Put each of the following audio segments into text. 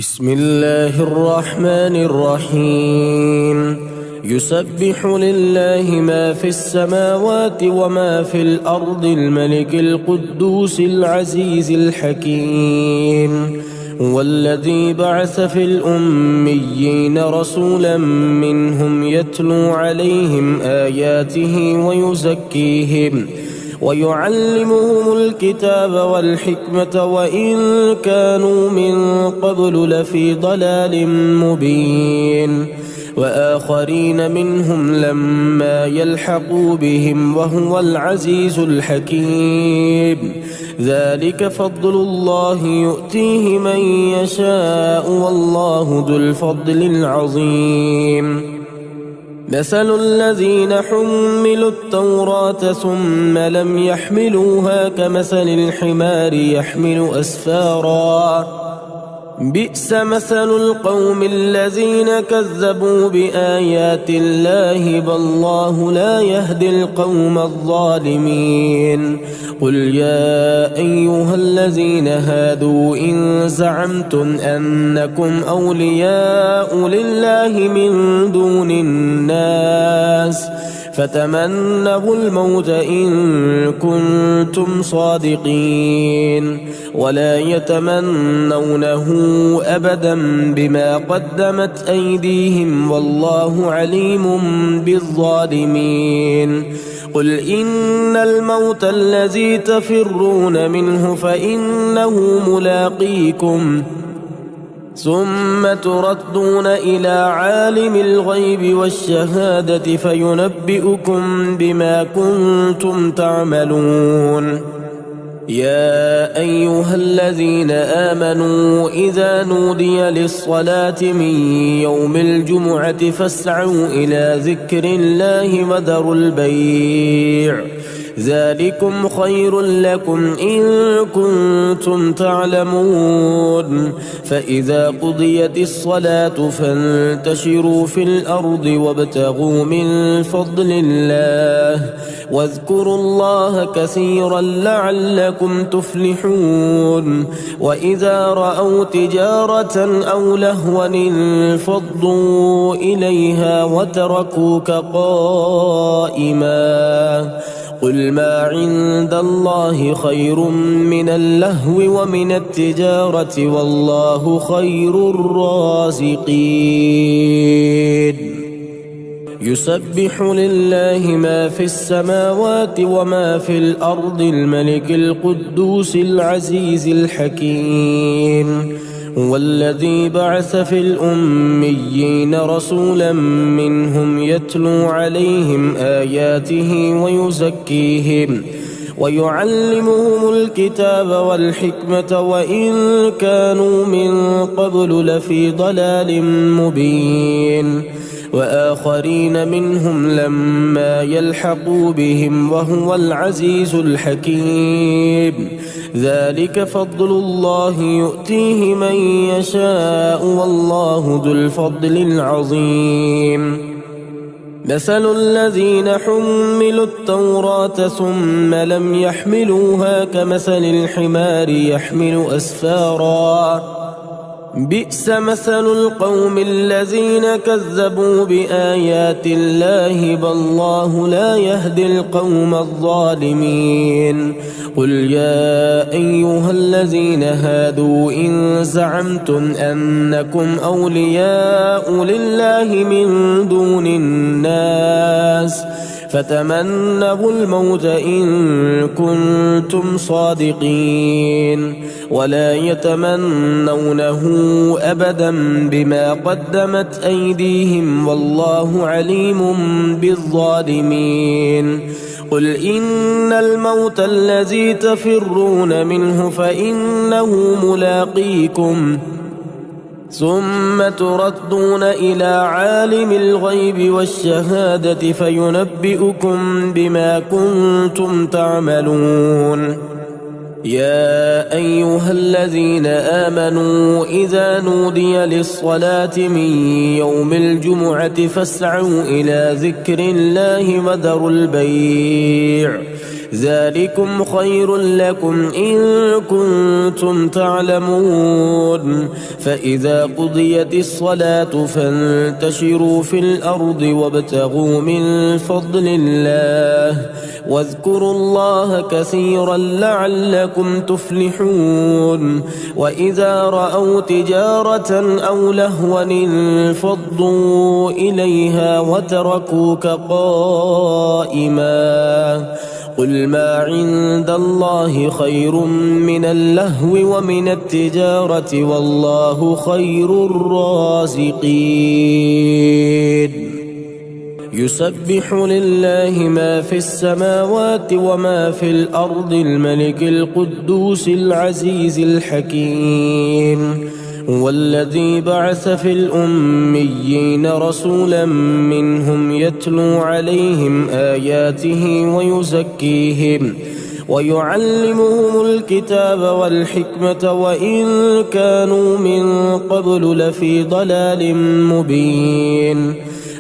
بسم الله الرحمن الرحيم يسبح لله ما في السماوات وما في الأرض الملك القدوس العزيز الحكيم هو الذي بعث في الأميين رسولا منهم يتلو عليهم آياته ويزكيهم ويعلمهم الكتاب والحكمة وإن كانوا من قبل لفي ضلال مبين وآخرين منهم لما يلحقوا بهم وهو العزيز الحكيم ذلك فضل الله يؤتيه من يشاء والله ذو الفضل العظيم مثل الذين حملوا التوراة ثم لم يحملوها كمثل الحمار يحمل أسفارا بئس مثل القوم الذين كذبوا بآيات الله والله لا يهدي القوم الظالمين قل يا أيها الذين هادوا إن زعمتم أنكم أولياء لله من دون الناس فتمنوا الموت إن كنتم صادقين ولا يتمنونه أبدا بما قدمت أيديهم والله عليم بالظالمين قل إن الموت الذي تفرون منه فإنه ملاقيكم ثم تردون إلى عالم الغيب والشهادة فينبئكم بما كنتم تعملون يا أيها الذين آمنوا إذا نودي للصلاة من يوم الجمعة فاسعوا إلى ذكر الله وذروا البيع ذلكم خير لكم إن كنتم تعلمون فإذا قضيت الصلاة فانتشروا في الأرض وابتغوا من فضل الله واذكروا الله كثيرا لعلكم تفلحون وإذا رأوا تجارة أو لهوا انفضوا إليها وتركوك قائما قل ما عند الله خير من اللهو ومن التجارة والله خير الرازقين يسبح لله ما في السماوات وما في الأرض الملك القدوس العزيز الحكيم هو الذي بعث في الأميين رسولا منهم يتلو عليهم آياته ويزكيهم ويعلمهم الكتاب والحكمة وإن كانوا من قبل لفي ضلال مبين وآخرين منهم لما يلحقوا بهم وهو العزيز الحكيم ذلك فضل الله يؤتيه من يشاء والله ذو الفضل العظيم مثل الذين حملوا التوراة ثم لم يحملوها كمثل الحمار يحمل أسفارا بئس مثل القوم الذين كذبوا بآيات الله والله لا يهدي القوم الظالمين قل يا أيها الذين هادوا إن زعمتم أنكم أولياء لله من دون الناس فتمنوا الموت إن كنتم صادقين ولا يتمنونه أبدا بما قدمت أيديهم والله عليم بالظالمين قل إن الموت الذي تفرون منه فإنه ملاقيكم ثم تردون إلى عالم الغيب والشهادة فينبئكم بما كنتم تعملون يا أيها الذين آمنوا إذا نودي للصلاة من يوم الجمعة فاسعوا إلى ذكر الله وذروا البيع ذلكم خير لكم إن كنتم تعلمون فإذا قضيت الصلاة فانتشروا في الأرض وابتغوا من فضل الله واذكروا الله كثيرا لعلكم تفلحون وإذا رأوا تجارة أو لهوا انفضوا إليها وتركوك قائما قل ما عند الله خير من اللهو ومن التجارة والله خير الرازقين يسبح لله ما في السماوات وما في الأرض الملك القدوس العزيز الحكيم والذي بعث في الأميين رسولا منهم يتلو عليهم آياته ويزكيهم ويعلمهم الكتاب والحكمة وإن كانوا من قبل لفي ضلال مبين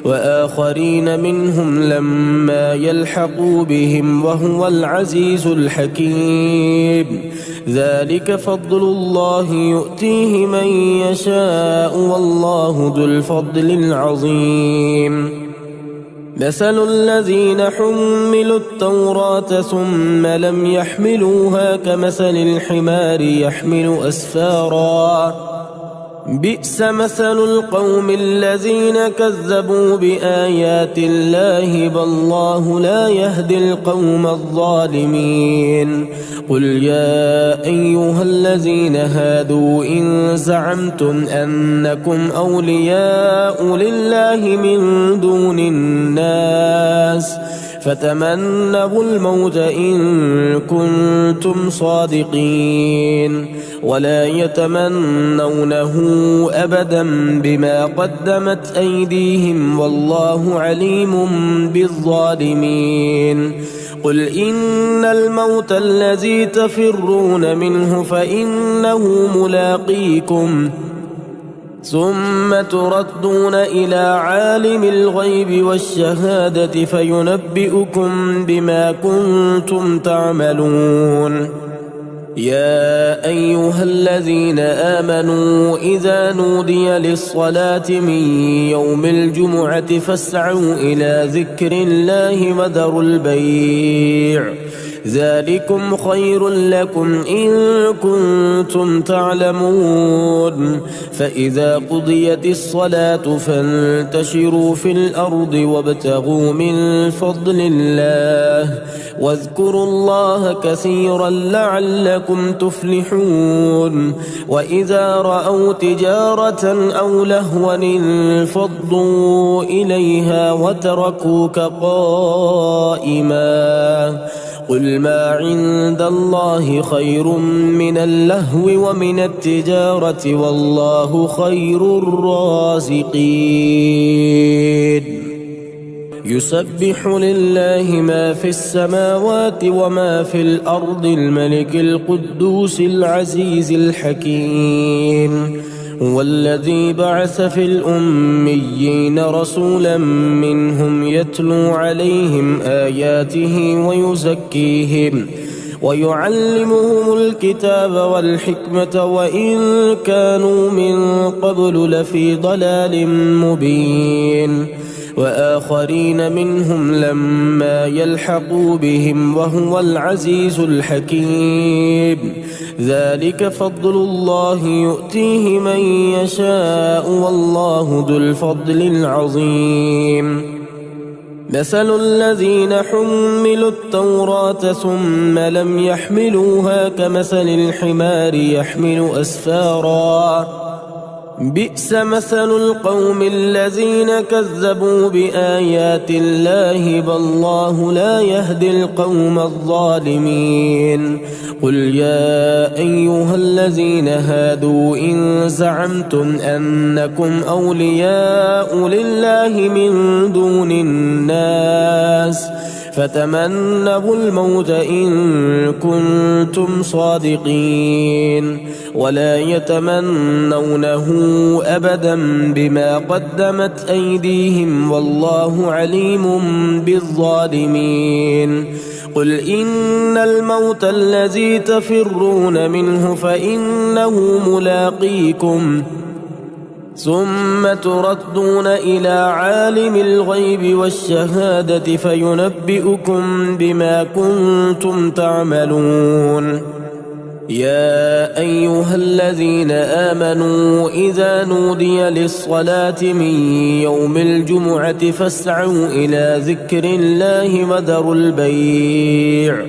وآخرين منهم لما يلحقوا بهم وهو العزيز الحكيم ذلك فضل الله يؤتيه من يشاء والله ذو الفضل العظيم مثل الذين حملوا التوراة ثم لم يحملوها كمثل الحمار يحمل أسفارا بئس مثل القوم الذين كذبوا بآيات الله بالله لا يهدي القوم الظالمين قل يا أيها الذين هادوا إن زعمتم أنكم أولياء لله من دون الناس فتمنوا الموت إن كنتم صادقين ولا يتمنونه أبدا بما قدمت أيديهم والله عليم بالظالمين قل إن الموت الذي تفرون منه فإنه ملاقيكم ثم تردون إلى عالم الغيب والشهادة فينبئكم بما كنتم تعملون يا أيها الذين آمنوا إذا نودي للصلاة من يوم الجمعة فاسعوا إلى ذكر الله وذروا البيع ذلكم خير لكم إن كنتم تعلمون فإذا قضيت الصلاة فانتشروا في الأرض وابتغوا من فضل الله واذكروا الله كثيرا لعلكم تفلحون وإذا رأوا تجارة أو لهوا انفضوا إليها وتركوك قائما قل ما عند الله خير من اللهو ومن التجارة والله خير الرازقين يسبح لله ما في السماوات وما في الأرض الملك القدوس العزيز الحكيم والذي بعث في الأميين رسولا منهم يتلو عليهم آياته ويزكيهم ويعلمهم الكتاب والحكمة وإن كانوا من قبل لفي ضلال مبين وآخرين منهم لما يلحقوا بهم وهو العزيز الحكيم ذلك فضل الله يؤتيه من يشاء والله ذو الفضل العظيم مثل الذين حملوا التوراة ثم لم يحملوها كمثل الحمار يحمل أسفارا بئس مثل القوم الذين كذبوا بآيات الله بالله لا يهدي القوم الظالمين قل يا أيها الذين هادوا إن زعمتم أنكم أولياء لله من دون الناس فتمنوا الموت إن كنتم صادقين ولا يتمنونه أبدا بما قدمت أيديهم والله عليم بالظالمين قل إن الموت الذي تفرون منه فإنه ملاقيكم ثم تردون إلى عالم الغيب والشهادة فينبئكم بما كنتم تعملون يا أيها الذين آمنوا إذا نودي للصلاة من يوم الجمعة فاسعوا إلى ذكر الله وذروا البيع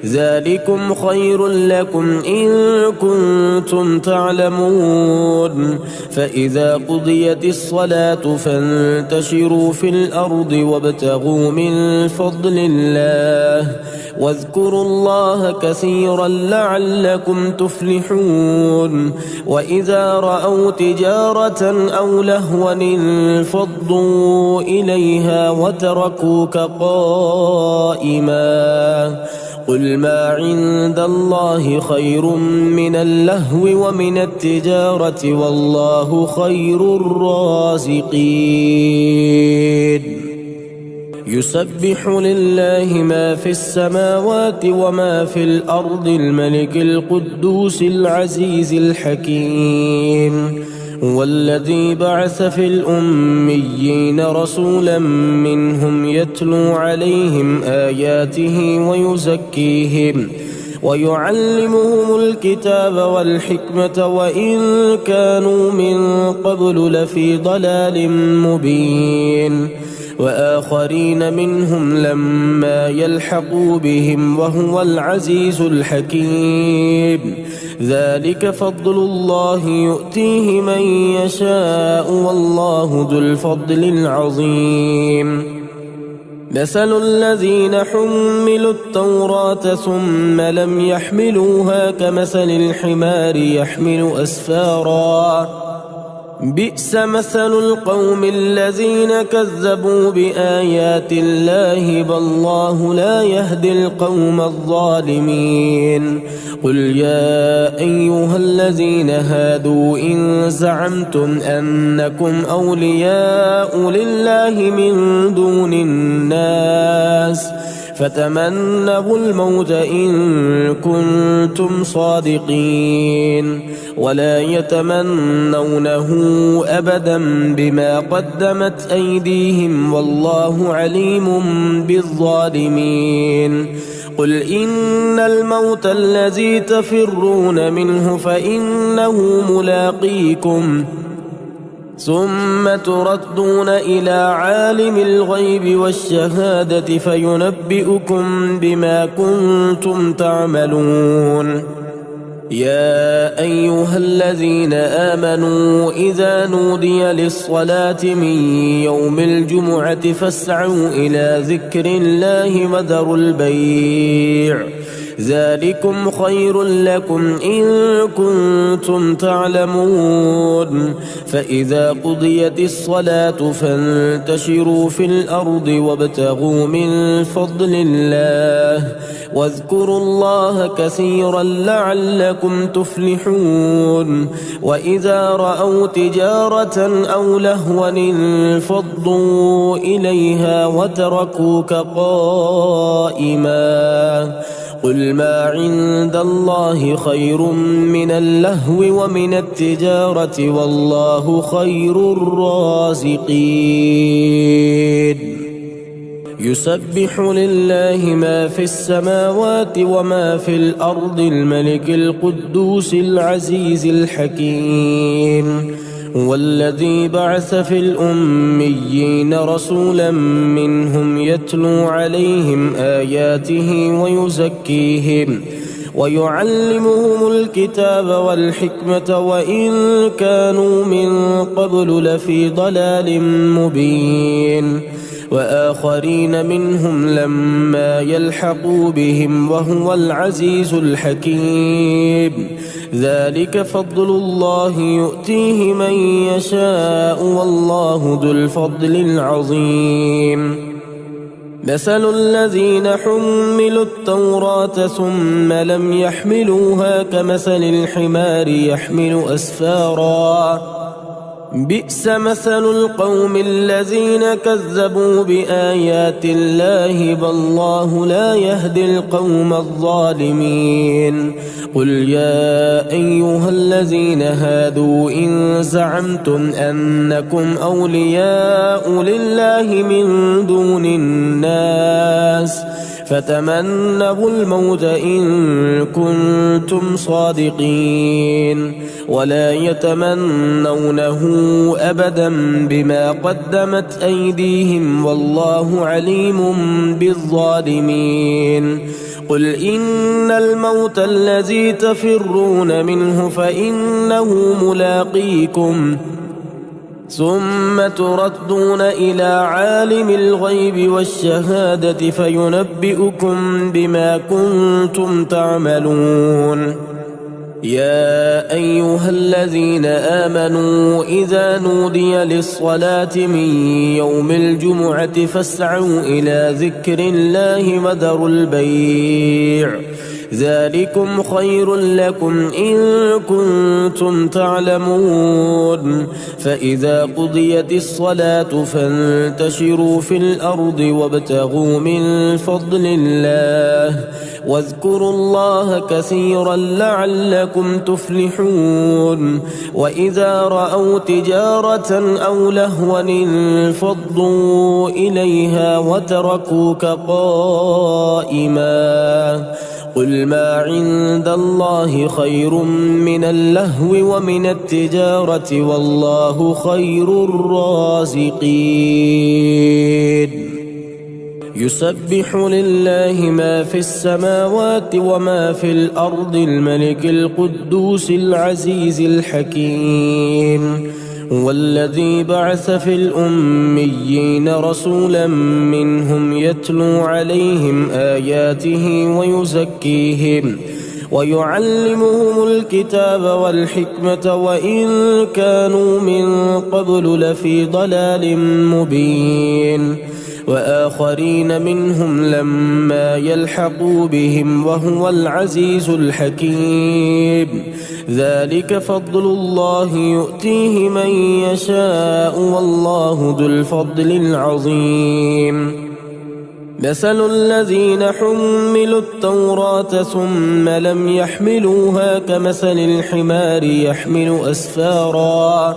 ذلكم خير لكم إن كنتم تعلمون فإذا قضيت الصلاة فانتشروا في الأرض وابتغوا من فضل الله واذكروا الله كثيرا لعلكم تفلحون وإذا رأوا تجارة أو لهوا انفضوا إليها وتركوك قائما قل ما عند الله خير من اللهو ومن التجارة والله خير الرازقين يسبح لله ما في السماوات وما في الأرض الملك القدوس العزيز الحكيم والذي بعث في الأميين رسولا منهم يتلو عليهم آياته ويزكيهم ويعلمهم الكتاب والحكمة وإن كانوا من قبل لفي ضلال مبين وآخرين منهم لما يلحقوا بهم وهو العزيز الحكيم ذلك فضل الله يؤتيه من يشاء والله ذو الفضل العظيم مثل الذين حملوا التوراة ثم لم يحملوها كمثل الحمار يحمل أسفارا بئس مثل القوم الذين كذبوا بآيات الله والله لا يهدي القوم الظالمين قل يا أيها الذين هادوا إن زعمتم أنكم أولياء لله من دون الناس فتمنوا الموت إن كنتم صادقين ولا يتمنونه أبدا بما قدمت أيديهم والله عليم بالظالمين قل إن الموت الذي تفرون منه فإنه ملاقيكم ثم تردون إلى عالم الغيب والشهادة فينبئكم بما كنتم تعملون يا أيها الذين آمنوا إذا نودي للصلاة من يوم الجمعة فاسعوا إلى ذكر الله وذروا البيع ذلكم خير لكم إن كنتم تعلمون فإذا قضيت الصلاة فانتشروا في الأرض وابتغوا من فضل الله واذكروا الله كثيرا لعلكم تفلحون وإذا رأوا تجارة أو لهوا انفضوا إليها وتركوك قائما قل ما عند الله خير من اللهو ومن التجارة والله خير الرازقين يسبح لله ما في السماوات وما في الأرض الملك القدوس العزيز الحكيم والذي بعث في الأميين رسولا منهم يتلو عليهم آياته ويزكيهم ويعلمهم الكتاب والحكمة وإن كانوا من قبل لفي ضلال مبين وآخرين منهم لما يلحقوا بهم وهو العزيز الحكيم ذلك فضل الله يؤتيه من يشاء والله ذو الفضل العظيم مثل الذين حملوا التوراة ثم لم يحملوها كمثل الحمار يحمل أسفارا بئس مثل القوم الذين كذبوا بآيات الله والله لا يهدي القوم الظالمين. قل يا أيها الذين هادوا إن زعمتم أنكم أولياء لله من دون الناس فتمنوا الموت إن كنتم صادقين ولا يتمنونه أبدا بما قدمت أيديهم والله عليم بالظالمين. قل إن الموت الذي تفرون منه فإنه ملاقيكم ثم تردون إلى عالم الغيب والشهادة فينبئكم بما كنتم تعملون. يا أيها الذين آمنوا إذا نودي للصلاة من يوم الجمعة فاسعوا إلى ذكر الله وذروا البيع ذلكم خير لكم إن كنتم تعلمون. فإذا قضيت الصلاة فانتشروا في الأرض وابتغوا من فضل الله واذكروا الله كثيرا لعلكم تفلحون. وإذا رأوا تجارة أو لهوا انفضوا إليها وتركوك قائما. قل ما عند الله خير من اللهو ومن التجارة والله خير الرازقين. يسبح لله ما في السماوات وما في الأرض الملك القدوس العزيز الحكيم. والذي بعث في الأميين رسولا منهم يتلو عليهم آياته ويزكيهم ويعلمهم الكتاب والحكمة وإن كانوا من قبل لفي ضلال مبين. وآخرين منهم لما يلحقوا بهم وهو العزيز الحكيم. ذلك فضل الله يؤتيه من يشاء والله ذو الفضل العظيم. مثل الذين حملوا التوراة ثم لم يحملوها كمثل الحمار يحمل أسفارا.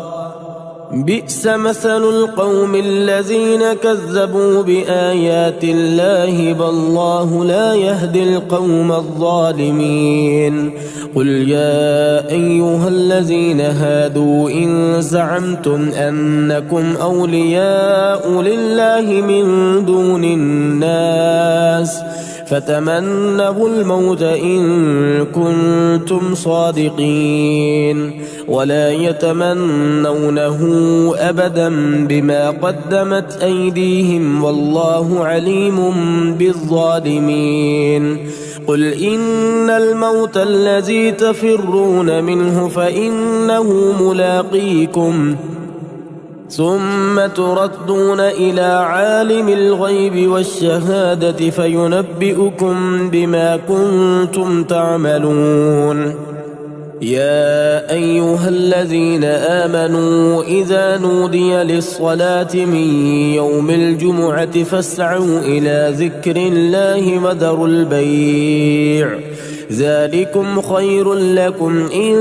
بئس مثل القوم الذين كذبوا بآيات الله والله لا يهدي القوم الظالمين. قل يا أيها الذين هادوا إن زعمتم أنكم أولياء لله من دون الناس فتمنوا الموت إن كنتم صادقين ولا يتمنونه أبدا بما قدمت أيديهم والله عليم بالظالمين. قل إن الموت الذي تفرون منه فإنه ملاقيكم ثم تردون إلى عالم الغيب والشهادة فينبئكم بما كنتم تعملون. يا أيها الذين آمنوا إذا نودي للصلاة من يوم الجمعة فاسعوا إلى ذكر الله وذروا البيع ذلكم خير لكم إن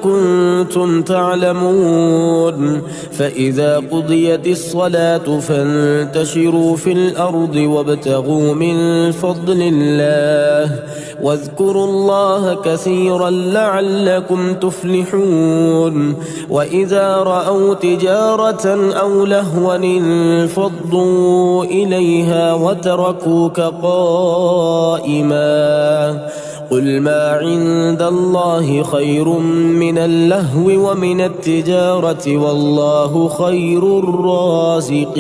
كنتم تعلمون. فإذا قضيت الصلاة فانتشروا في الأرض وابتغوا من فضل الله واذكروا الله كثيرا لعلكم تفلحون. وإذا رأوا تجارة أو لهوا انفضوا إليها وتركوك قائما. قل ما عند الله خير من اللهو ومن التجارة والله خير الرازقين.